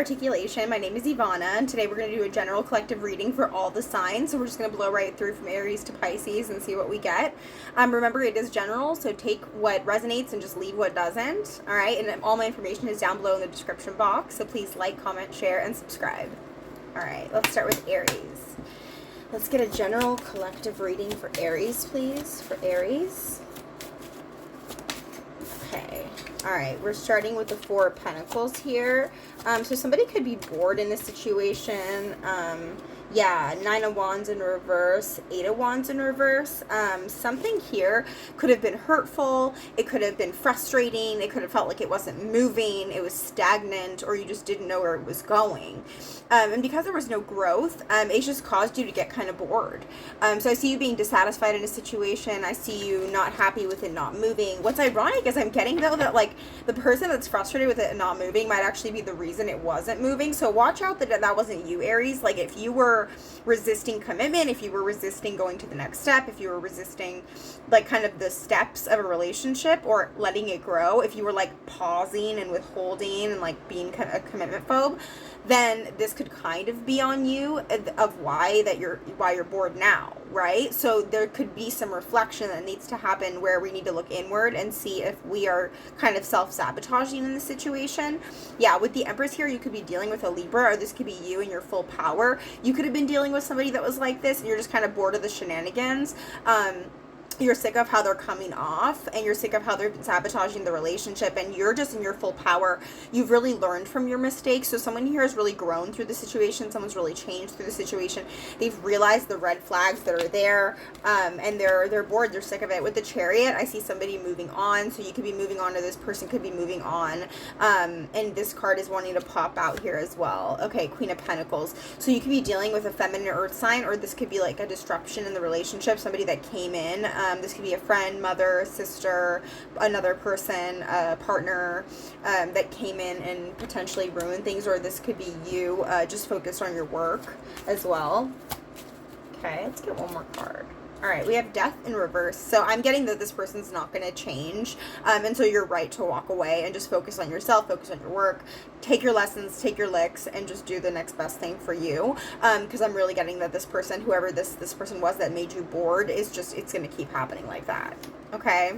articulation. My name is Ivana, and today we're going to do a general collective reading for all the signs. So we're just going to blow right through from Aries to Pisces and see what we get. Remember, it is general, so take what resonates and just leave what doesn't. All right, and all my information is down below in the description box, so please like, comment, share, and subscribe. All right, let's start with Aries. Let's get a general collective reading for Aries, please, for Aries. Okay. All right, we're starting with the Four of Pentacles here. So somebody could be bored in this situation. Yeah, Nine of Wands in reverse, Eight of Wands in reverse. Something here could have been hurtful. It could have been frustrating. It could have felt like it wasn't moving. It was stagnant, or you just didn't know where it was going. And because there was no growth, it just caused you to get kind of bored. So I see you being dissatisfied in a situation. I see you not happy with it not moving. What's ironic is I'm getting, though, that like the person that's frustrated with it not moving might actually be the reason it wasn't moving. So watch out that that wasn't you, Aries. Like if you were resisting commitment, if you were resisting going to the next step, if you were resisting like kind of the steps of a relationship or letting it grow, if you were like pausing and withholding and like being kind of a commitment phobe, then this could kind of be on you of why you're bored now, right? So there could be some reflection that needs to happen where we need to look inward and see if we are kind of self-sabotaging in the situation. Yeah, with the Empress here, you could be dealing with a Libra, or this could be you in your full power. You could have been dealing with somebody that was like this and you're just kind of bored of the shenanigans. You're sick of how they're coming off, and you're sick of how they're sabotaging the relationship, and you're just in your full power. You've really learned from your mistakes. So someone here has really grown through the situation. Someone's really changed through the situation. They've realized the red flags that are there, and they're bored. They're sick of it. With the Chariot, I see somebody moving on. So you could be moving on, or this person could be moving on. And this card is wanting to pop out here as well. Okay, Queen of Pentacles. So you could be dealing with a feminine earth sign, or this could be like a disruption in the relationship. Somebody that came in. This could be a friend, mother, sister, another person, a partner that came in and potentially ruined things, or this could be you just focused on your work as well. Okay, let's get one more card. All right, we have Death in reverse. So I'm getting that this person's not going to change. And so you're right to walk away and just focus on yourself, focus on your work, take your lessons, take your licks, and just do the next best thing for you. Because I'm really getting that this person, whoever this person was that made you bored, is just, it's going to keep happening like that. Okay.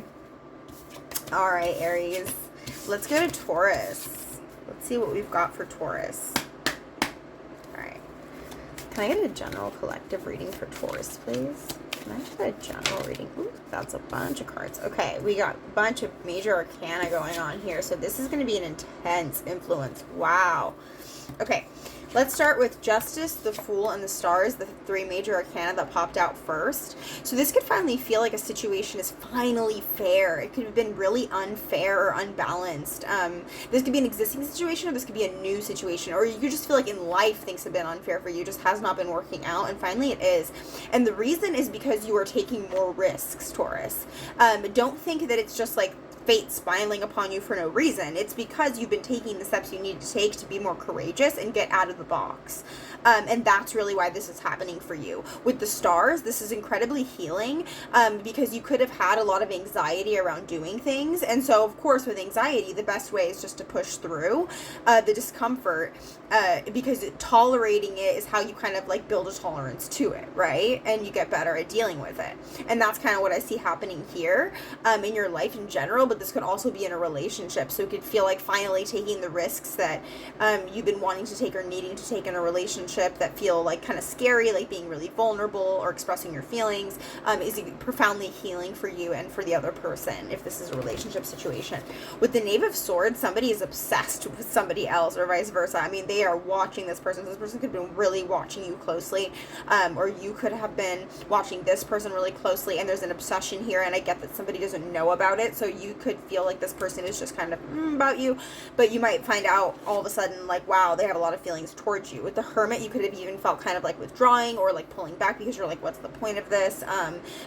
All right, Aries. Let's go to Taurus. Let's see what we've got for Taurus. All right. Can I get a general collective reading for Taurus, please? Can I get a general reading? Ooh, that's a bunch of cards. Okay, we got a bunch of major arcana going on here. So this is going to be an intense influence. Wow. Okay, let's start with Justice, the Fool, and the Stars, the three major arcana that popped out first. So this could finally feel like a situation is finally fair. It could have been really unfair or unbalanced. This could be an existing situation, or this could be a new situation, or you could just feel like in life things have been unfair for you, just has not been working out, and finally it is. And the reason is because you are taking more risks, Taurus. Don't think that it's just like fate smiling upon you for no reason. It's because you've been taking the steps you need to take to be more courageous and get out of the box. And that's really why this is happening for you. With the Stars, this is incredibly healing because you could have had a lot of anxiety around doing things. And so, of course, with anxiety, the best way is just to push through the discomfort because tolerating it is how you kind of like build a tolerance to it, right? And you get better at dealing with it. And that's kind of what I see happening here in your life in general, but this could also be in a relationship. So it could feel like finally taking the risks that you've been wanting to take or needing to take in a relationship that feel like kind of scary, like being really vulnerable or expressing your feelings is profoundly healing for you and for the other person if this is a relationship situation. With the Knave of Swords, somebody is obsessed with somebody else or vice versa. I mean, they are watching this person. This person could have been really watching you closely, or you could have been watching this person really closely, and there's an obsession here, and I get that somebody doesn't know about it, so you could feel like this person is just kind of about you, but you might find out all of a sudden like, wow, they have a lot of feelings towards you. With the Hermit, you could have even felt kind of like withdrawing or like pulling back because you're like, what's the point of this?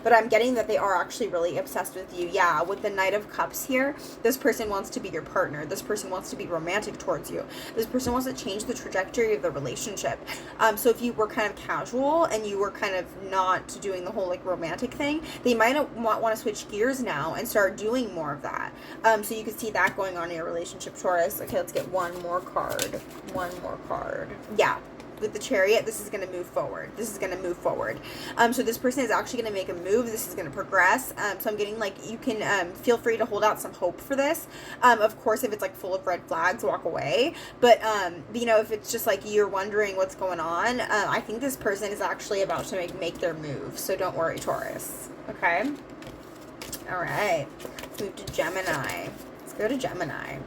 But I'm getting that they are actually really obsessed with you. Yeah, with the Knight of Cups here, this person wants to be your partner. This person wants to be romantic towards you. This person wants to change the trajectory of the relationship. So if you were kind of casual and you were kind of not doing the whole like romantic thing, they might want to switch gears now and start doing more of that. that. So you can see that going on in your relationship, Taurus. Okay, let's get one more card. One more card. Yeah. With the Chariot, this is going to move forward. This is going to move forward. So this person is actually going to make a move. This is going to progress. So I'm getting like, you can feel free to hold out some hope for this. Of course, if it's like full of red flags, walk away. But, you know, if it's just like you're wondering what's going on, I think this person is actually about to make their move. So don't worry, Taurus. Okay? All right. Let's move to Gemini. Let's go to Gemini.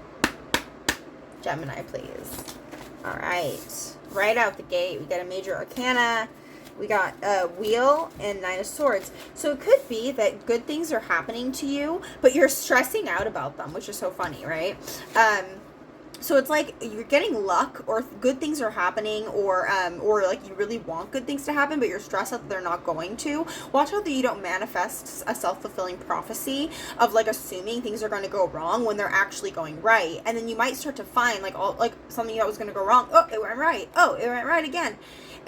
Gemini, please. All right. Right out the gate, we got a major arcana. We got a wheel and 9 of swords. So it could be that good things are happening to you, but you're stressing out about them, which is so funny, right? So it's like you're getting luck, or good things are happening, or like you really want good things to happen, but you're stressed out that they're not going to. Watch out that you don't manifest a self-fulfilling prophecy of like assuming things are going to go wrong when they're actually going right. And then you might start to find like something that was going to go wrong. Oh, it went right. Oh, it went right again.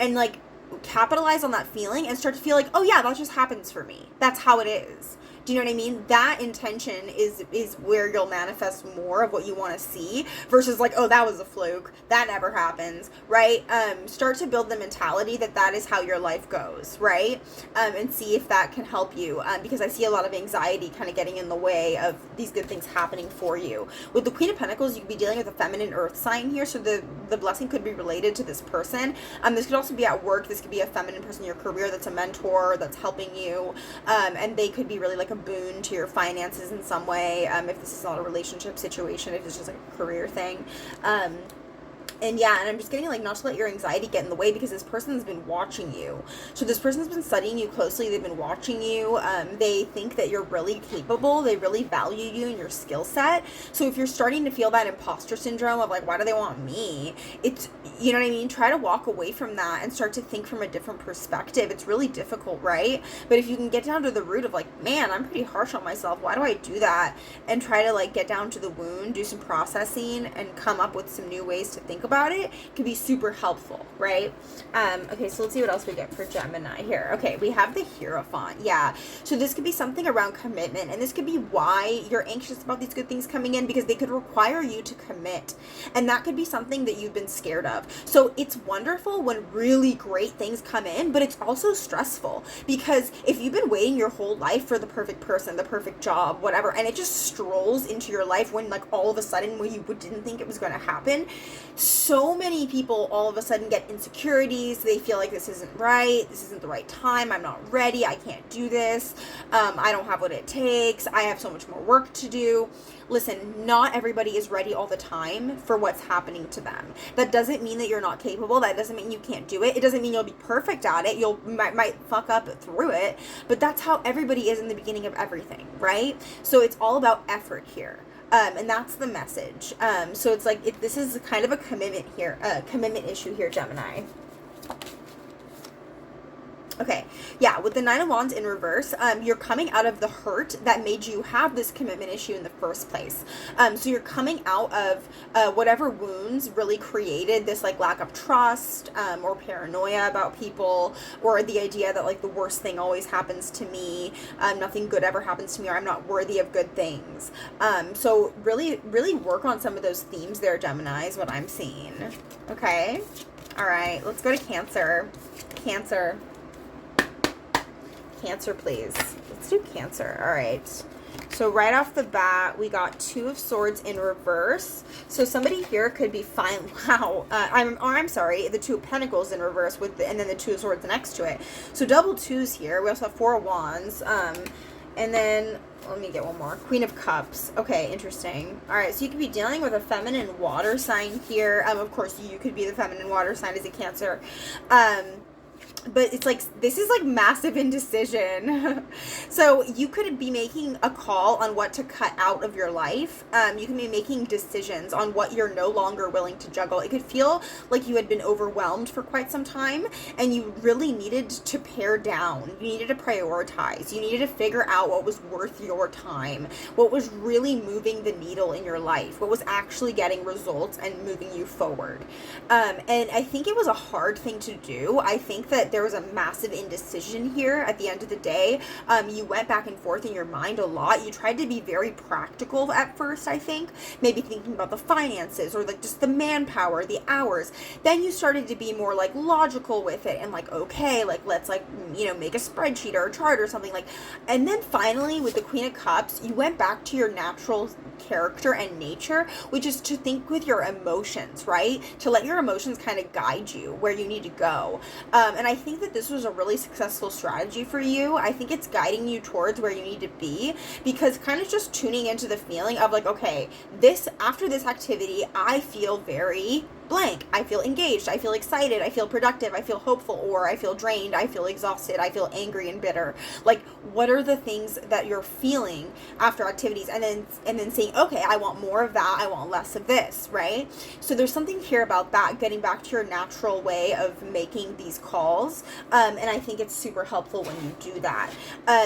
And like capitalize on that feeling and start to feel like, oh yeah, that just happens for me. That's how it is. Do you know what I mean? That intention is where you'll manifest more of what you want to see versus like, oh, that was a fluke. That never happens, right? Start to build the mentality that is how your life goes, right? And see if that can help you, because I see a lot of anxiety kind of getting in the way of these good things happening for you. With the Queen of Pentacles, you could be dealing with a feminine earth sign here, so the blessing could be related to this person. This could also be at work. This could be a feminine person in your career that's a mentor, that's helping you, and they could be really like a boon to your finances in some way, if this is not a relationship situation, if it's just like a career thing. And yeah, and I'm just getting like not to let your anxiety get in the way, because this person's been watching you. So this person's been studying you closely. They've been watching you. They think that you're really capable. They really value you and your skill set. So if you're starting to feel that imposter syndrome of like, why do they want me? It's, you know what I mean? Try to walk away from that and start to think from a different perspective. It's really difficult, right? But if you can get down to the root of like, man, I'm pretty harsh on myself. Why do I do that? And try to like get down to the wound, do some processing, and come up with some new ways to think about it, can be super helpful, right? Okay, so let's see what else we get for Gemini here. Okay, we have the Hierophant. Yeah, so this could be something around commitment, and this could be why you're anxious about these good things coming in, because they could require you to commit, and that could be something that you've been scared of. So it's wonderful when really great things come in, but it's also stressful, because if you've been waiting your whole life for the perfect person, the perfect job, whatever, and it just strolls into your life when like all of a sudden when you didn't think it was going to happen, so many people all of a sudden get insecurities. They feel like this isn't right. This isn't the right time. I'm not ready. I can't do this. I don't have what it takes. I have so much more work to do. Listen, not everybody is ready all the time for what's happening to them. That doesn't mean that you're not capable. That doesn't mean you can't do it. It doesn't mean you'll be perfect at it. You might fuck up through it, but that's how everybody is in the beginning of everything, right? So it's all about effort here. And that's the message. So it's like, this is kind of a commitment here, commitment issue here, Gemini. Okay, yeah, with the 9 of Wands in reverse, you're coming out of the hurt that made you have this commitment issue in the first place. So you're coming out of whatever wounds really created this like lack of trust, or paranoia about people, or the idea that like the worst thing always happens to me, nothing good ever happens to me, or I'm not worthy of good things. So really, really work on some of those themes there, Gemini, is what I'm seeing. Okay, all right, let's go to Cancer. Cancer, please. Let's do Cancer. All right. So right off the bat, we got 2 of Swords in reverse. So somebody here could be fine. Wow. I'm sorry. The 2 of Pentacles in reverse and then the 2 of Swords next to it. So double 2s here. We also have 4 of Wands. And then let me get one more. Queen of Cups. Okay, interesting. All right, so you could be dealing with a feminine water sign here. Of course, you could be the feminine water sign as a Cancer. But it's like, this is like massive indecision. So you could be making a call on what to cut out of your life. You can be making decisions on what you're no longer willing to juggle. It could feel like you had been overwhelmed for quite some time, and you really needed to pare down. You needed to prioritize. You needed to figure out what was worth your time, what was really moving the needle in your life, what was actually getting results and moving you forward. And I think it was a hard thing to do. I think that there was a massive indecision here at the end of the day. You went back and forth in your mind a lot. You tried to be very practical at first, I think, maybe thinking about the finances or like just the manpower, the hours. Then you started to be more like logical with it and like, okay, like let's like, you know, make a spreadsheet or a chart or something like. And then finally with the Queen of Cups, you went back to your natural character and nature, which is to think with your emotions, right? To let your emotions kind of guide you where you need to go. And I think that this was a really successful strategy for you. I think it's guiding you towards where you need to be, because kind of just tuning into the feeling of like, okay, this, after this activity, I feel very blank. I feel engaged. I feel excited. I feel productive. I feel hopeful, or I feel drained. I feel exhausted. I feel angry and bitter. Like, what are the things that you're feeling after activities? And then saying, okay, I want more of that. I want less of this, right? So there's something here about that, getting back to your natural way of making these calls. And I think it's super helpful when you do that.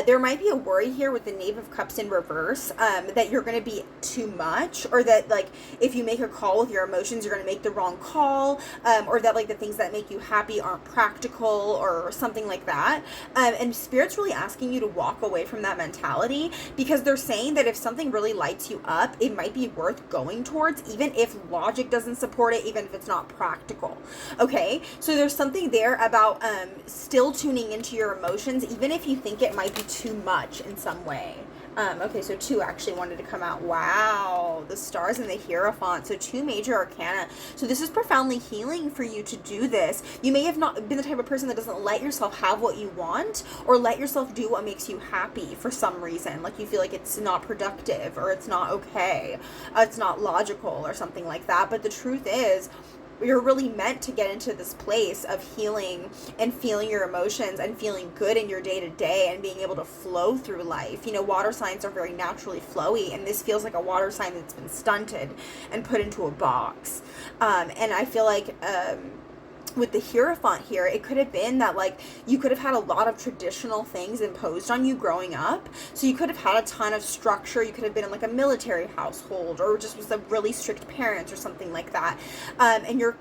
There might be a worry here with the Knave of Cups in reverse, that you're going to be too much, or that like if you make a call with your emotions, you're going to make the wrong call, or that like the things that make you happy aren't practical or something like that. And Spirit's really asking you to walk away from that mentality, because they're saying that if something really lights you up, it might be worth going towards, even if logic doesn't support it, even if it's not practical. Okay, so there's something there about still tuning into your emotions, even if you think it might be too much in some way. Okay, so 2 actually wanted to come out. Wow, the stars and the Hierophant. So 2 major arcana. So this is profoundly healing for you to do this. You may have not been the type of person that doesn't let yourself have what you want, or let yourself do what makes you happy for some reason. Like you feel like it's not productive, or it's not okay, it's not logical, or something like that. But the truth is, you're really meant to get into this place of healing and feeling your emotions and feeling good in your day-to-day and being able to flow through life. You know, water signs are very naturally flowy, and this feels like a water sign that's been stunted and put into a box. And I feel like with the Hierophant here, it could have been that like you could have had a lot of traditional things imposed on you growing up. So you could have had a ton of structure. You could have been in like a military household, or just with a really strict parents or something like that. And you're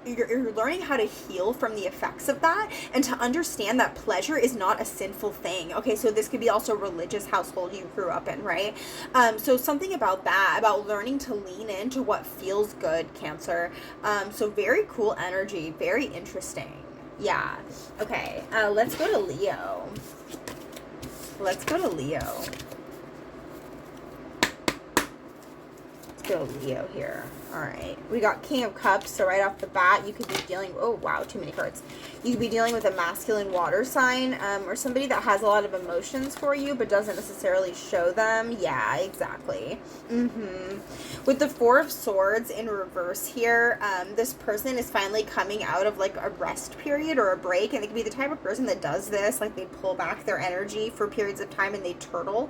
learning how to heal from the effects of that, and to understand that pleasure is not a sinful thing. Okay, so this could be also a religious household you grew up in, right? So something about that, about learning to lean into what feels good, Cancer. So very cool energy, very interesting. Yeah. Okay. Let's go to Leo. Let's go to Leo. Let's go to Leo here. All right. We got King of Cups. So right off the bat, you could be dealing... Oh, wow. Too many cards. You could be dealing with a masculine water sign, or somebody that has a lot of emotions for you, but doesn't necessarily show them. Yeah, exactly. With the 4 of Swords in reverse here, this person is finally coming out of like a rest period or a break, and they could be the type of person that does this, like they pull back their energy for periods of time and they turtle.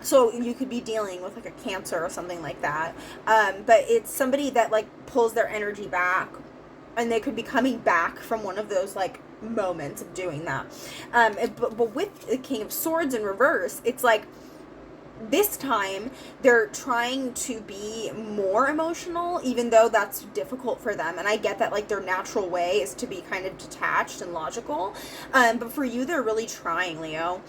So you could be dealing with like a Cancer or something like that. But it's somebody that like pulls their energy back, and they could be coming back from one of those like moments of doing that. But with the King of Swords in reverse, it's like this time they're trying to be more emotional, even though that's difficult for them. And I get that like their natural way is to be kind of detached and logical. But for you, they're really trying, Leo.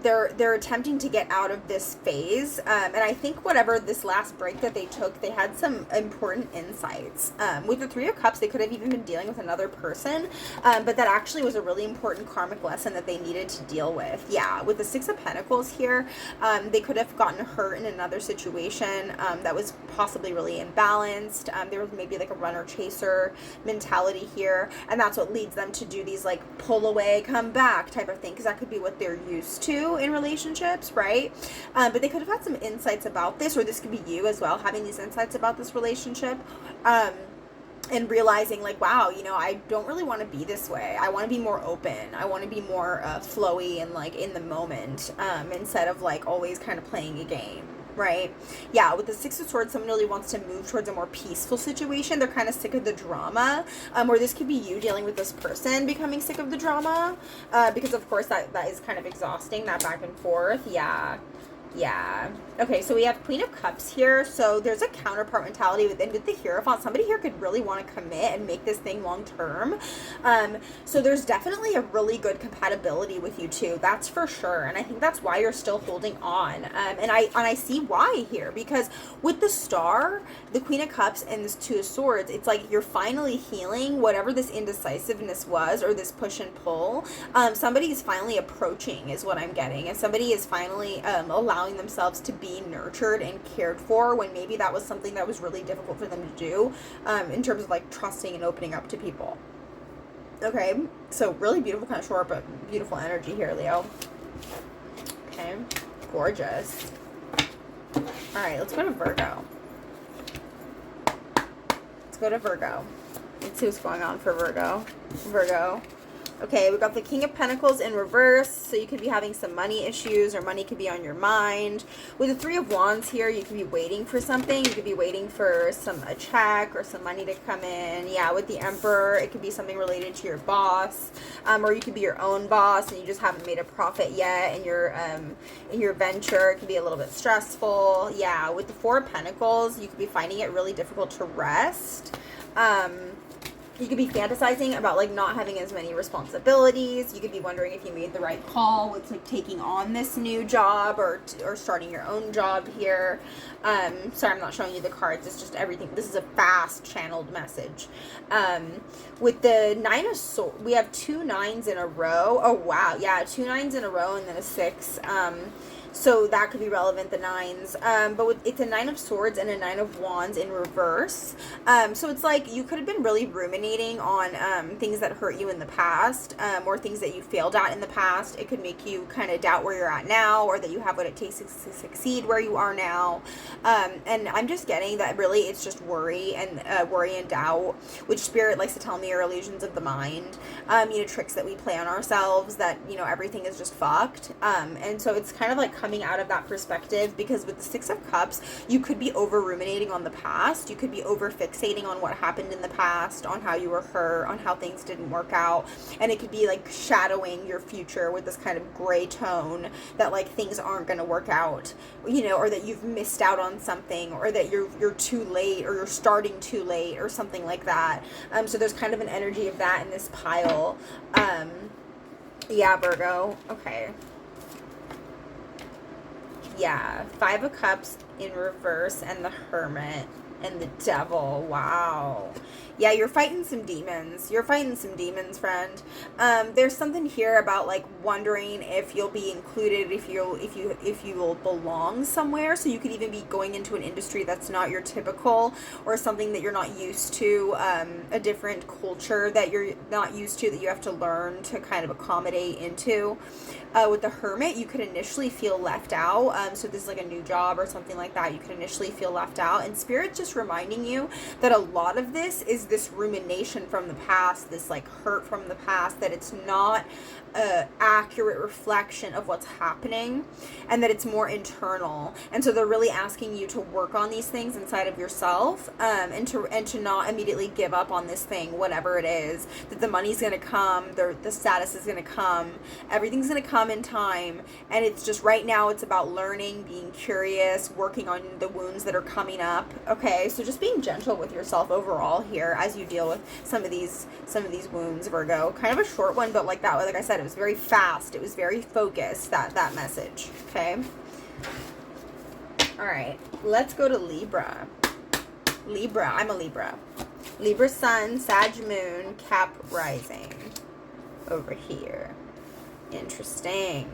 They're attempting to get out of this phase. And I think whatever this last break that they took, they had some important insights. With the 3 of Cups, they could have even been dealing with another person. But that actually was a really important karmic lesson that they needed to deal with. Yeah, with the 6 of Pentacles here, they could have gotten hurt in another situation that was possibly really imbalanced. There was maybe like a runner-chaser mentality here, and that's what leads them to do these like pull away, come back type of thing, because that could be what they're used to in relationships, right? But they could have had some insights about this, or this could be you as well, having these insights about this relationship. And realizing like, wow, you know, I don't really want to be this way. I want to be more open. I want to be more flowy and like in the moment, instead of like always kind of playing a game, right? Yeah, with the 6 of Swords, someone really wants to move towards a more peaceful situation. They're kind of sick of the drama, or this could be you dealing with this person becoming sick of the drama, because of course that is kind of exhausting, that back and forth. Yeah. Yeah. Okay, so we have Queen of Cups here. So there's a counterpart mentality with the Hierophant. Somebody here could really want to commit and make this thing long term. So there's definitely a really good compatibility with you two. That's for sure. And I think that's why you're still holding on. And I see why here, because with the Star, the Queen of Cups, and this Two of Swords, it's like you're finally healing whatever this indecisiveness was, or this push and pull. Somebody is finally approaching, is what I'm getting, and somebody is finally allowing themselves to be nurtured and cared for, when maybe that was something that was really difficult for them to do, in terms of like trusting and opening up to people. Okay, so really beautiful, kind of short but beautiful energy here, Leo. Okay, gorgeous. All right, let's go to Virgo. Let's go to Virgo. Let's see what's going on for Virgo. Okay, we've got the King of Pentacles in reverse, so you could be having some money issues, or money could be on your mind. With the Three of Wands here, you could be waiting for something. You could be waiting for a check or some money to come in. Yeah, with the Emperor, it could be something related to your boss, or you could be your own boss and you just haven't made a profit yet in your venture. It could be a little bit stressful. Yeah, with the Four of Pentacles, you could be finding it really difficult to rest. You could be fantasizing about like not having as many responsibilities. You could be wondering if you made the right call with like taking on this new job, or starting your own job here. Sorry, I'm not showing you the cards. It's just everything. This is a fast channeled message. With the Nine of Swords, we have 2 9s in a row. Oh wow, yeah, 2 9s in a row and then a 6. So that could be relevant, the 9s. But it's a 9 of Swords and a 9 of Wands in reverse. So it's like you could have been really ruminating on things that hurt you in the past, or things that you failed at in the past. It could make you kind of doubt where you're at now, or that you have what it takes to succeed where you are now. And I'm just getting that really it's just worry and doubt, which Spirit likes to tell me are illusions of the mind. Tricks that we play on ourselves, that, everything is just fucked. And so it's kind of like coming out of that perspective, because with the Six of Cups, you could be over ruminating on the past. You could be over fixating on what happened in the past, on how you were hurt, on how things didn't work out. And it could be like shadowing your future with this kind of gray tone that like things aren't going to work out, or that you've missed out on something, or that you're too late, or you're starting too late, or something like that. So there's kind of an energy of that in this pile. Yeah, Virgo. Okay. Yeah, 5 of Cups in reverse, and the Hermit, and the Devil. Wow. Yeah, you're fighting some demons. You're fighting some demons, friend. There's something here about like wondering if you'll be included, if you will belong somewhere. So you could even be going into an industry that's not your typical, or something that you're not used to, a different culture that you're not used to, that you have to learn to kind of accommodate into. With the Hermit, you could initially feel left out. So this is like a new job or something like that. You could initially feel left out. And Spirit's just reminding you that a lot of this is this rumination from the past, this like hurt from the past, that it's not a accurate reflection of what's happening, and that it's more internal. And so they're really asking you to work on these things inside of yourself, and to not immediately give up on this thing, whatever it is. That the money's going to come, the status is going to come, everything's going to come in time, and it's just right now it's about learning, being curious, working on the wounds that are coming up. Okay, so just being gentle with yourself overall here as you deal with some of these wounds, Virgo. Kind of a short one, but like I said, it was very fast, it was very focused, that message. Okay, all right, let's go to Libra. I'm a Libra sun, Sag moon, Cap rising over here. Interesting.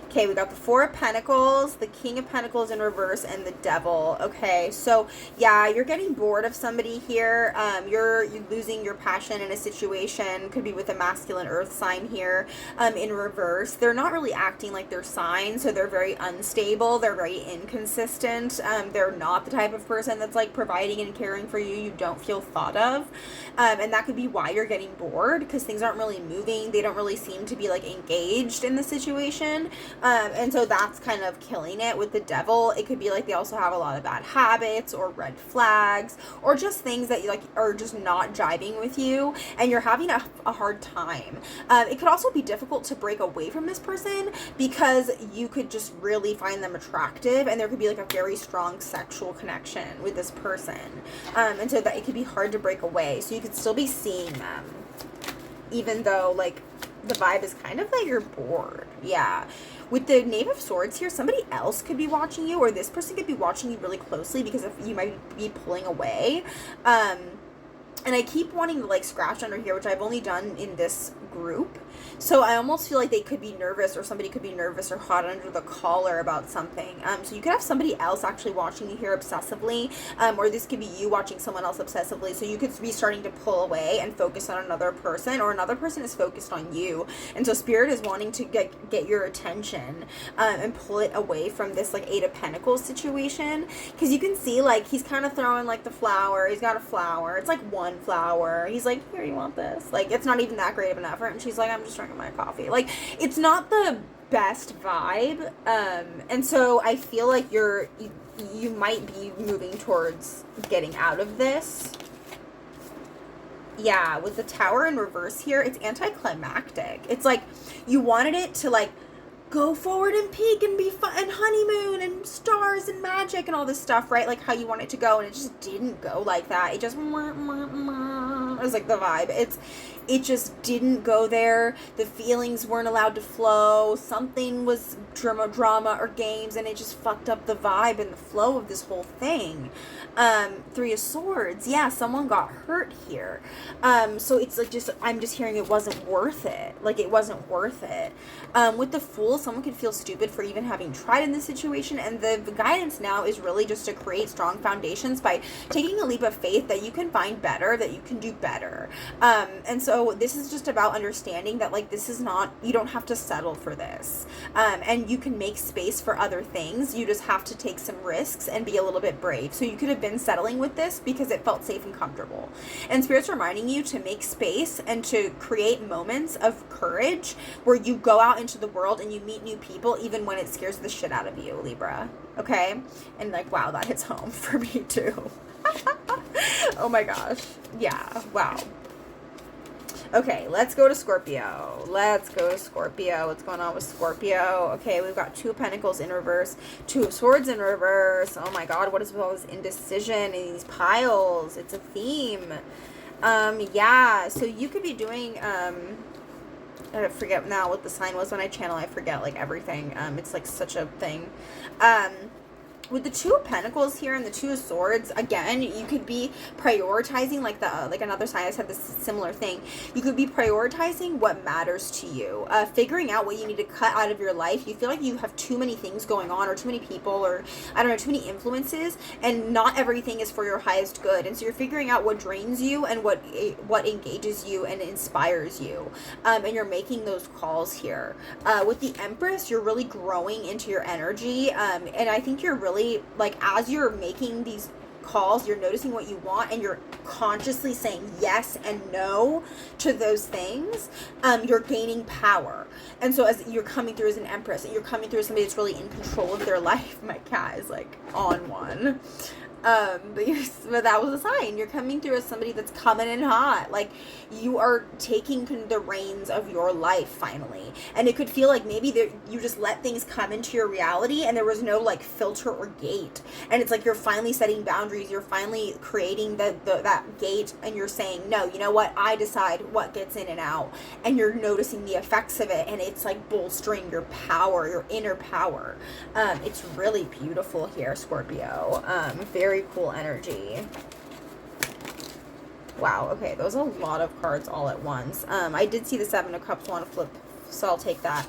Okay, we got the Four of Pentacles, the King of Pentacles in reverse, and the Devil. Okay, so yeah, you're getting bored of somebody here. You're losing your passion in a situation. Could be with a masculine earth sign here, in reverse. They're not really acting like their sign, so they're very unstable. They're very inconsistent. They're not the type of person that's like providing and caring for you. You don't feel thought of. And that could be why you're getting bored, because things aren't really moving. They don't really seem to be like engaged in the situation. And so that's kind of killing it with the devil. It could be like they also have a lot of bad habits or red flags or just things that you like are just not jiving with you and you're having a hard time. It could also be difficult to break away from this person because you could just really find them attractive and there could be like a very strong sexual connection with this person. And so that it could be hard to break away. So you could still be seeing them even though like the vibe is kind of like you're bored. Yeah. With the Knave of Swords here, somebody else could be watching you, or this person could be watching you really closely because if you might be pulling away. And I keep wanting to like scratch under here, which I've only done in this group. So I almost feel like they could be nervous or somebody could be nervous or hot under the collar about something. So you could have somebody else actually watching you here obsessively, or this could be you watching someone else obsessively. So you could be starting to pull away and focus on another person, or another person is focused on you. And so Spirit is wanting to get your attention and pull it away from this like Eight of Pentacles situation. Because you can see like he's kind of throwing like the flower. He's got a flower. It's like one flower. He's like, here, you want this? Like, it's not even that great of an effort. And she's like, I'm just drinking my coffee. Like, it's not the best vibe. And so I feel like you might be moving towards getting out of this. Yeah, with the Tower in reverse here, it's anticlimactic. It's like you wanted it to like go forward and peak and be fun and honeymoon and stars and magic and all this stuff, right? Like how you want it to go, and it just didn't go like that. It just it was like the vibe. It just didn't go there. The feelings weren't allowed to flow. Something was drama or games, and it just fucked up the vibe and the flow of this whole thing. Three of Swords. Yeah, someone got hurt here. So it's like I'm just hearing it wasn't worth it. Like it wasn't worth it. With the Fool, someone could feel stupid for even having tried in this situation, and the guidance now is really just to create strong foundations by taking a leap of faith that you can find better, that you can do better. And so this is just about understanding that like this is not, you don't have to settle for this, and you can make space for other things. You just have to take some risks and be a little bit brave. So you could have been settling with this because it felt safe and comfortable, and Spirit's reminding you to make space and to create moments of courage where you go out into the world and you meet new people even when it scares the shit out of you, Libra. Okay? And like, wow, that hits home for me too. Oh my gosh. Yeah, wow. Okay, let's go to Scorpio. Let's go to Scorpio. What's going on with Scorpio? Okay, we've got Two of Pentacles in reverse, Two of Swords in reverse. Oh my god, what is with all this indecision in these piles? It's a theme. Yeah, so you could be doing, I forget now what the sign was when I channel. I forget, like, everything. It's, like, such a thing. With the Two of Pentacles here and the Two of Swords, again, you could be prioritizing, like another sign I said this similar thing. You could be prioritizing what matters to you, figuring out what you need to cut out of your life. You feel like you have too many things going on, or too many people, or I don't know, too many influences, and not everything is for your highest good. And so you're figuring out what drains you and what engages you and inspires you, and you're making those calls here. With the Empress, you're really growing into your energy, and I think you're really, like, as you're making these calls, you're noticing what you want and you're consciously saying yes and no to those things. You're gaining power. And so as you're coming through as an Empress, you're coming through as somebody that's really in control of their life. My cat is like on one. But that was a sign. You're coming through as somebody that's coming in hot. Like, you are taking the reins of your life finally. And it could feel like maybe you just let things come into your reality and there was no like filter or gate. And it's like you're finally setting boundaries. You're finally creating that gate, and you're saying, no, you know what? I decide what gets in and out. And you're noticing the effects of it, and it's like bolstering your power, your inner power. It's really beautiful here, Scorpio. Very cool energy. Wow, okay, those are a lot of cards all at once. I did see the Seven of Cups want to flip, so I'll take that.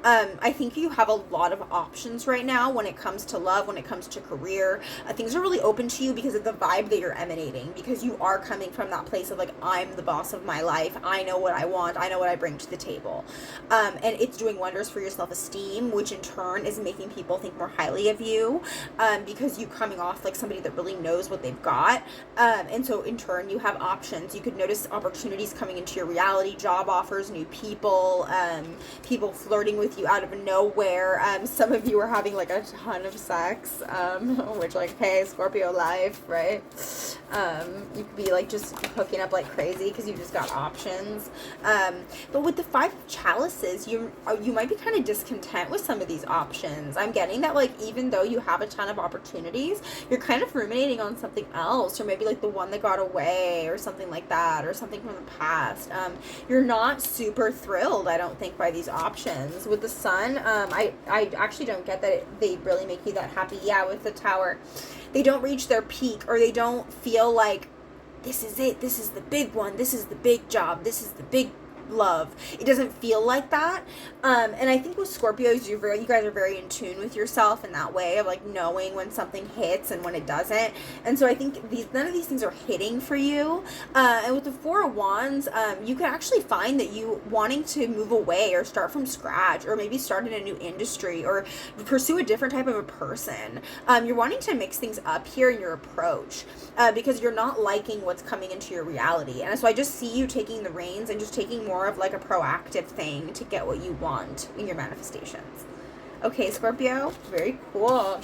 I think you have a lot of options right now when it comes to love, when it comes to career. Things are really open to you because of the vibe that you're emanating, because you are coming from that place of like, I'm the boss of my life. I know what I want. I know what I bring to the table. And it's doing wonders for your self-esteem, which in turn is making people think more highly of you, because you coming off like somebody that really knows what they've got. And so in turn, you have options. You could notice opportunities coming into your reality, job offers, new people, people flirting with with you out of nowhere. Some of you are having like a ton of sex, which like, hey, Scorpio life, right? You could be like just hooking up like crazy because you just got options. But with the 5 of chalices, you might be kind of discontent with some of these options. I'm getting that like even though you have a ton of opportunities, you're kind of ruminating on something else, or maybe like the one that got away or something like that, or something from the past. You're not super thrilled, I don't think, by these options. With the sun, I actually don't get that they really make you that happy. Yeah, with the Tower, they don't reach their peak, or they don't feel like this is it, this is the big one, this is the big job, this is the big love. It doesn't feel like that. And I think with Scorpios, you guys are very in tune with yourself in that way of like knowing when something hits and when it doesn't. And so I think none of these things are hitting for you. And with the 4 of Wands, you can actually find that you wanting to move away or start from scratch, or maybe start in a new industry, or pursue a different type of a person. You're wanting to mix things up here in your approach, because you're not liking what's coming into your reality. And so I just see you taking the reins and just taking more of like a proactive thing to get what you want in your manifestations. Okay, Scorpio, very cool. All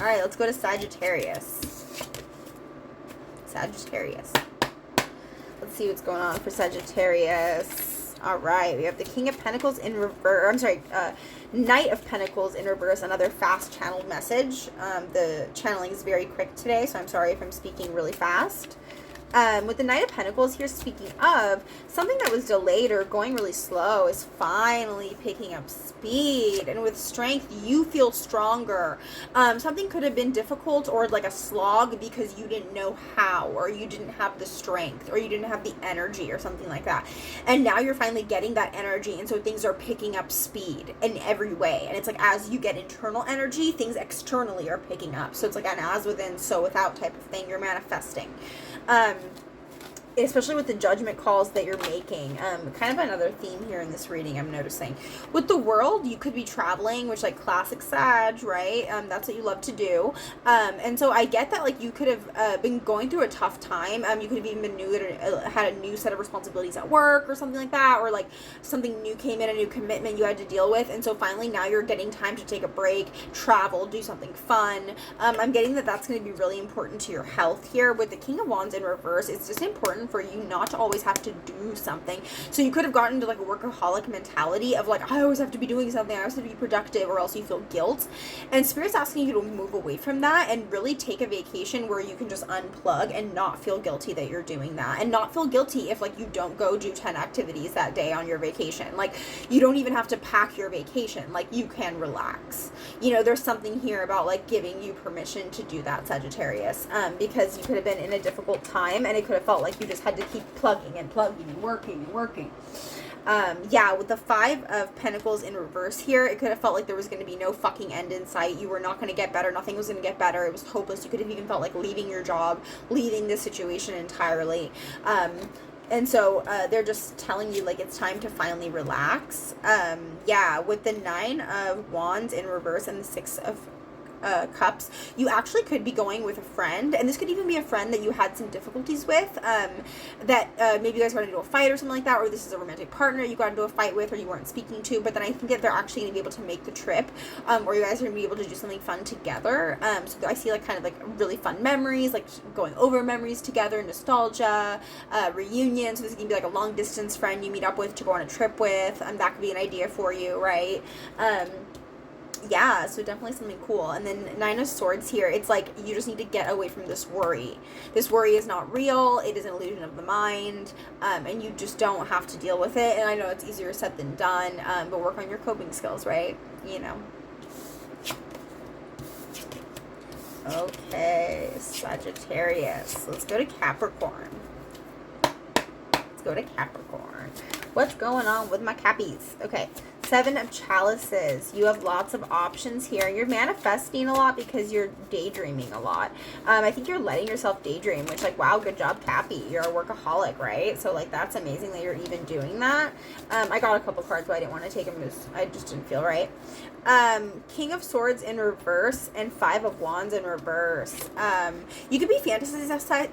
right, let's go to Sagittarius. Sagittarius. Let's see what's going on for Sagittarius. All right, we have the King of Pentacles in reverse. I'm sorry, Knight of Pentacles in reverse, another fast channeled message. The channeling is very quick today, so I'm sorry if I'm speaking really fast. With the Knight of Pentacles here, speaking of, something that was delayed or going really slow is finally picking up speed. And with Strength, you feel stronger. Something could have been difficult or like a slog because you didn't know how, or you didn't have the strength, or you didn't have the energy, or something like that. And now you're finally getting that energy, and so things are picking up speed in every way. And it's like as you get internal energy, things externally are picking up. So it's like an as within, so without type of thing. You're manifesting. Especially with the judgment calls that you're making. Kind of another theme here in this reading I'm noticing. With the World, you could be traveling, which like classic Sag, right? That's what you love to do. And so I get that like you could have been going through a tough time. You could have even been new, had a new set of responsibilities at work or something like that, or like something new came in, a new commitment you had to deal with. And so finally now you're getting time to take a break, travel, do something fun. I'm getting that that's going to be really important to your health here. With the King of Wands in reverse, it's just important for you not to always have to do something. So you could have gotten into like a workaholic mentality of like, I always have to be doing something, I always have to be productive, or else you feel guilt. And Spirit's asking you to move away from that and really take a vacation where you can just unplug and not feel guilty that you're doing that, and not feel guilty if like you don't go do 10 activities that day on your vacation. Like you don't even have to pack your vacation, like you can relax. You know, there's something here about like giving you permission to do that, Sagittarius, because you could have been in a difficult time and it could have felt like you just had to keep plugging and plugging and working and working. Yeah, with the 5 of Pentacles in reverse here, it could have felt like there was going to be no fucking end in sight. You were not going to get better. Nothing was going to get better. It was hopeless. You could have even felt like leaving your job, leaving this situation entirely. And so they're just telling you like it's time to finally relax. Yeah, with the 9 of Wands in reverse and the 6 of Cups, you actually could be going with a friend, and this could even be a friend that you had some difficulties with, that maybe you guys got into a fight or something like that, or this is a romantic partner you got into a fight with or you weren't speaking to, but then I think that they're actually going to be able to make the trip, or you guys are going to be able to do something fun together. So I see like kind of like really fun memories, like going over memories together, nostalgia, reunion. So this is going to be like a long distance friend you meet up with to go on a trip with. That could be an idea for you, right? Yeah, so definitely something cool. And then 9 of Swords here, it's like you just need to get away from this worry. This worry is not real. It is an illusion of the mind, and you just don't have to deal with it. And I know it's easier said than done, but work on your coping skills, right? You know. Okay, Sagittarius. Let's go to Capricorn. Let's go to Capricorn. What's going on with my Cappies? Okay. 7 of Chalices. You have lots of options here. You're manifesting a lot because you're daydreaming a lot. I think you're letting yourself daydream, which like, wow, good job, Cappy. You're a workaholic, right? So like, that's amazing that you're even doing that. I got a couple cards, but I didn't want to take them because I just didn't feel right. King of Swords in reverse and 5 of Wands in reverse. You could be fantasizing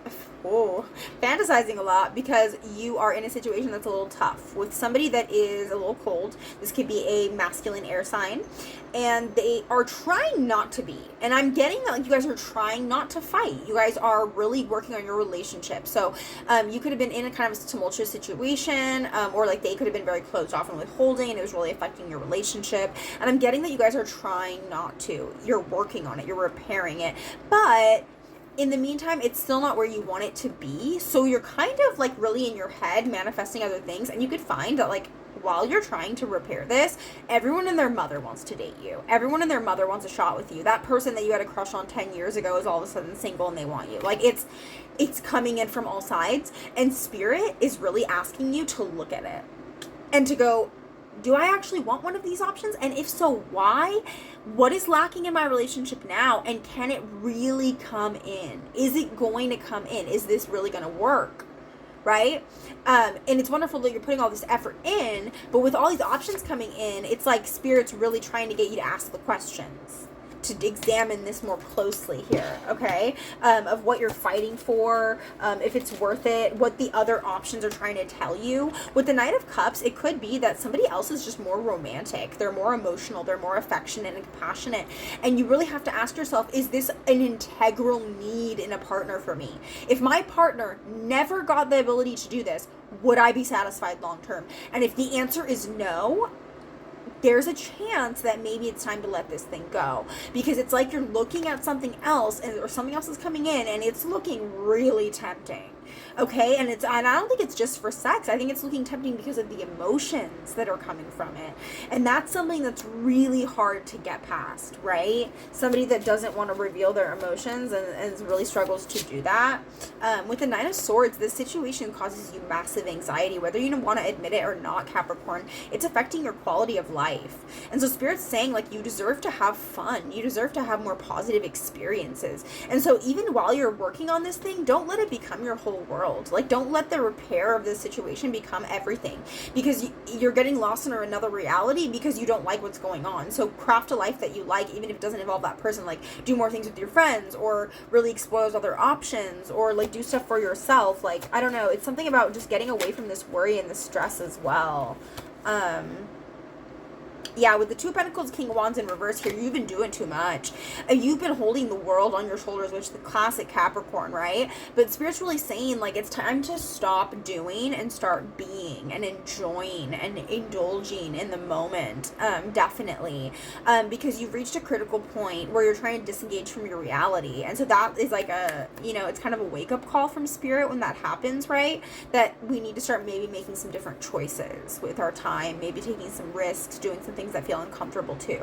a lot because you are in a situation that's a little tough with somebody that is a little cold. This could could be a masculine air sign, and they are trying not to be. And I'm getting that, like, you guys are trying not to fight. You guys are really working on your relationship. So you could have been in a kind of tumultuous situation, or like they could have been very closed off and withholding, and it was really affecting your relationship. And I'm getting that you guys are trying not to. You're working on it. You're repairing it. But in the meantime, it's still not where you want it to be. So you're kind of like really in your head manifesting other things. And you could find that, like, while you're trying to repair this, everyone and their mother wants to date you. Everyone and their mother wants a shot with you. That person that you had a crush on 10 years ago is all of a sudden single and they want you. Like, it's coming in from all sides. And Spirit is really asking you to look at it and to go, do I actually want one of these options? And if so, why? What is lacking in my relationship now? And can it really come in? Is it going to come in? Is this really going to work? Right? And it's wonderful that you're putting all this effort in, but with all these options coming in, it's like Spirit's really trying to get you to ask the questions, to examine this more closely here, okay? Of what you're fighting for, if it's worth it, what the other options are trying to tell you. With the Knight of Cups, it could be that somebody else is just more romantic. They're more emotional. They're more affectionate and compassionate. And you really have to ask yourself, is this an integral need in a partner for me? If my partner never got the ability to do this, would I be satisfied long term? And if the answer is no, there's a chance that maybe it's time to let this thing go, because it's like you're looking at something else, or something else is coming in and it's looking really tempting. Okay, and I don't think it's just for sex. I think it's looking tempting because of the emotions that are coming from it. And that's something that's really hard to get past, right? Somebody that doesn't want to reveal their emotions and really struggles to do that. With the Nine of Swords, this situation causes you massive anxiety, whether you want to admit it or not, Capricorn. It's affecting your quality of life. And so Spirit's saying, like, you deserve to have fun. You deserve to have more positive experiences. And so even while you're working on this thing, don't let it become your whole world. Like, don't let the repair of this situation become everything, because you're getting lost in another reality because you don't like what's going on. So craft a life that you like, even if it doesn't involve that person. Like, do more things with your friends, or really explore those other options, or like do stuff for yourself. Like, I don't know, it's something about just getting away from this worry and the stress as well. Yeah, with the Two of Pentacles, King of Wands in reverse here, you've been doing too much. You've been holding the world on your shoulders, which is the classic Capricorn, right? But Spirit's really saying, like, it's time to stop doing and start being and enjoying and indulging in the moment, definitely. Because you've reached a critical point where you're trying to disengage from your reality. And so that is like a, it's kind of a wake-up call from Spirit when that happens, right? That we need to start maybe making some different choices with our time, maybe taking some risks, doing some things that feel uncomfortable too.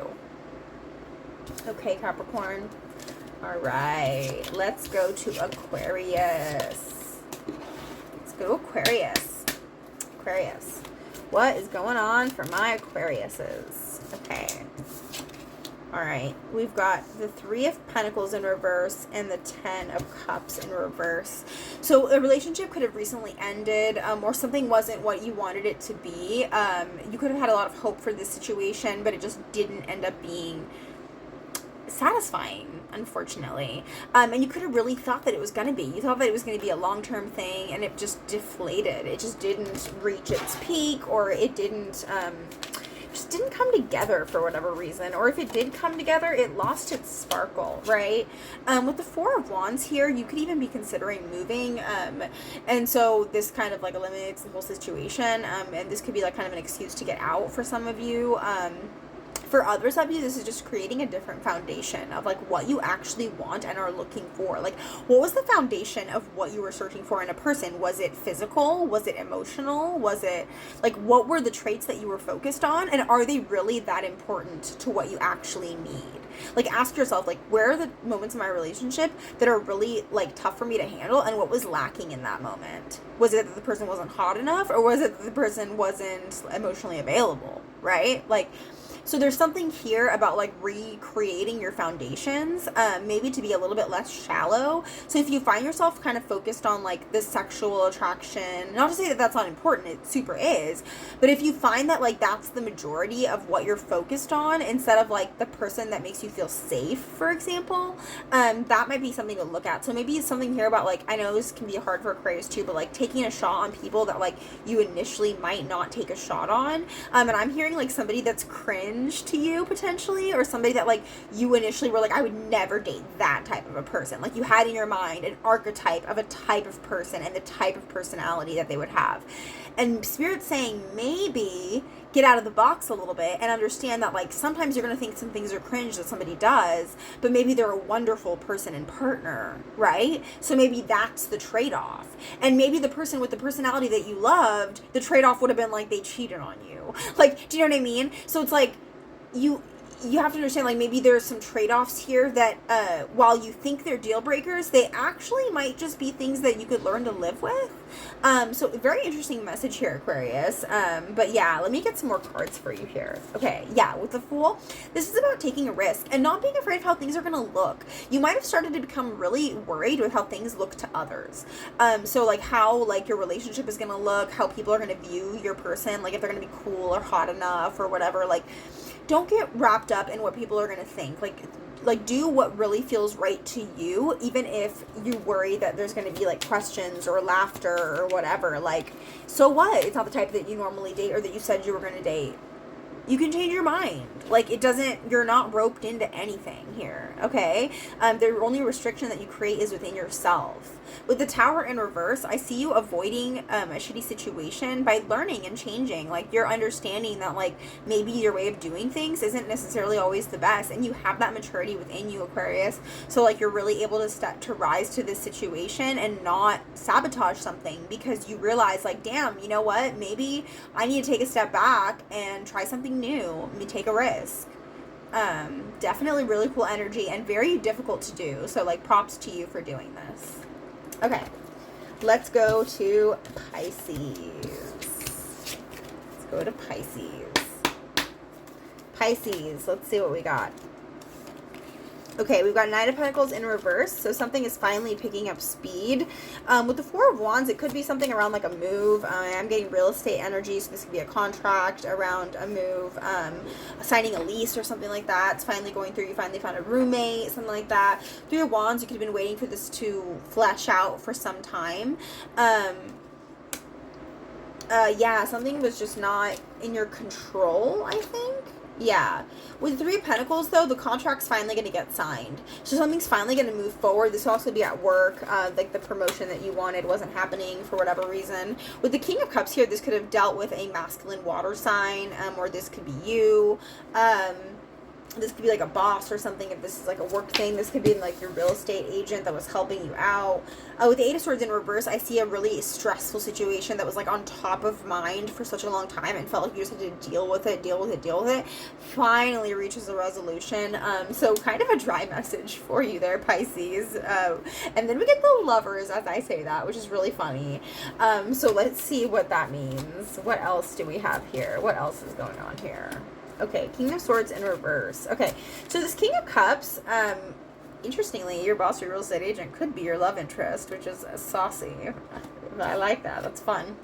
Okay, Capricorn. All right, let's go to Aquarius. Let's go to Aquarius. Aquarius. What is going on for my Aquariuses? Okay. All right, we've got the Three of Pentacles in reverse and the Ten of Cups in reverse. So a relationship could have recently ended, or something wasn't what you wanted it to be. You could have had a lot of hope for this situation, but it just didn't end up being satisfying, unfortunately. And you could have really thought that it was going to be. You thought that it was going to be a long-term thing, and it just deflated. It just didn't reach its peak, or it didn't just didn't come together for whatever reason. Or if it did come together, it lost its sparkle, right? With the Four of Wands here, you could even be considering moving, and so this kind of like eliminates the whole situation, and this could be like kind of an excuse to get out for some of you. For others of you, this is just creating a different foundation of like what you actually want and are looking for. Like, what was the foundation of what you were searching for in a person? Was it physical? Was it emotional? Was it like, what were the traits that you were focused on? And are they really that important to what you actually need? Like, ask yourself, like, where are the moments in my relationship that are really like tough for me to handle, and what was lacking in that moment? Was it that the person wasn't hot enough, or was it that the person wasn't emotionally available, right? Like, So there's something here about like recreating your foundations, maybe to be a little bit less shallow. So if you find yourself kind of focused on like the sexual attraction, not to say that that's not important, it super is, but if you find that like that's the majority of what you're focused on instead of like the person that makes you feel safe, for example, that might be something to look at. So maybe it's something here about like, I know this can be hard for Aquarius too, but like taking a shot on people that like you initially might not take a shot on. And I'm hearing like somebody that's cringe to you potentially, or somebody that like you initially were like, I would never date that type of a person. Like you had in your mind an archetype of a type of person and the type of personality that they would have. And Spirit's saying maybe get out of the box a little bit and understand that like sometimes you're going to think some things are cringe that somebody does, but maybe they're a wonderful person and partner, right? So maybe that's the trade-off. And maybe the person with the personality that you loved, the trade-off would have been like they cheated on you. Like, do you know what I mean? So it's like you have to understand, like, maybe there's some trade-offs here that while you think they're deal breakers, they actually might just be things that you could learn to live with. So very interesting message here, Aquarius. But yeah, let me get some more cards for you here. Okay, yeah, with the Fool, this is about taking a risk and not being afraid of how things are going to look. You might have started to become really worried with how things look to others. So like how like your relationship is going to look, how people are going to view your person, like if they're going to be cool or hot enough or whatever. Like, don't get wrapped up in what people are going to think. Like do what really feels right to you, even if you worry that there's going to be like questions or laughter or whatever. Like, so what? It's not the type that you normally date or that you said you were going to date. You can change your mind. Like, it doesn't, you're not roped into anything here, okay? The only restriction that you create is within yourself. With the Tower in reverse, I see you avoiding a shitty situation by learning and changing. Like, you're understanding that, like, maybe your way of doing things isn't necessarily always the best, and you have that maturity within you, Aquarius. So, like, you're really able to rise to this situation and not sabotage something because you realize, like, damn, you know what? Maybe I need to take a step back and try something new. Let me take a risk. Definitely really cool energy and very difficult to do. So, like, props to you for doing this. Okay, let's go to Pisces. Let's go to Pisces. Pisces, let's see what we got. Okay, we've got Knight of Pentacles in reverse, so something is finally picking up speed. With the Four of Wands, it could be something around like a move. I'm getting real estate energy, so this could be a contract around a move, signing a lease or something like that. It's finally going through. You finally found a roommate, something like that. Three of Wands, you could have been waiting for this to flesh out for some time. Yeah, something was just not in your control, I think. Yeah. With Three of Pentacles, though, the contract's finally going to get signed. So something's finally going to move forward. This will also be at work. Like the promotion that you wanted wasn't happening for whatever reason. With the King of Cups here, this could have dealt with a masculine water sign, or this could be you. This could be like a boss or something. If this is like a work thing, this could be like your real estate agent that was helping you out. With the Eight of Swords in reverse, I see a really stressful situation that was like on top of mind for such a long time and felt like you just had to deal with it. Finally reaches a resolution. So kind of a dry message for you there, Pisces. And then we get the Lovers as I say that, which is really funny. So let's see what that means. What else do we have here? What else is going on here? Okay, King of Swords in reverse. Okay, so this King of Cups, interestingly, your boss or real estate agent could be your love interest, which is saucy. I like that. That's fun.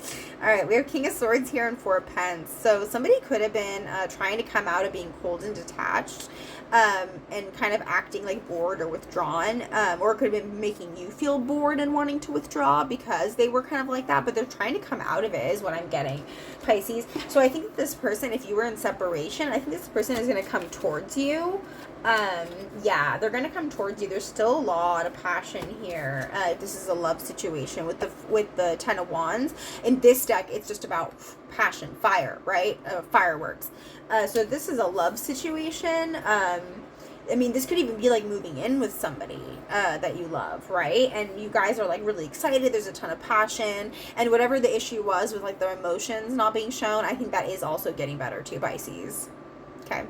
All right, we have King of Swords here and Four of Pens. So somebody could have been trying to come out of being cold and detached and kind of acting like bored or withdrawn, or it could have been making you feel bored and wanting to withdraw because they were kind of like that, but they're trying to come out of it is what I'm getting, Pisces. So I think that this person, if you were in separation, I think this person is going to come towards you. Yeah, they're going to come towards you. There's still a lot of passion here. This is a love situation with the Ten of Wands. In this deck, it's just about passion, fire, right? Fireworks. So this is a love situation. I mean, this could even be like moving in with somebody that you love, right? And you guys are like really excited. There's a ton of passion. And whatever the issue was with like the emotions not being shown, I think that is also getting better too, Pisces. Okay.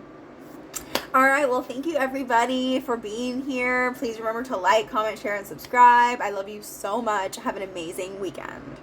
All right, well, thank you everybody for being here. Please remember to like, comment, share, and subscribe. I love you so much. Have an amazing weekend.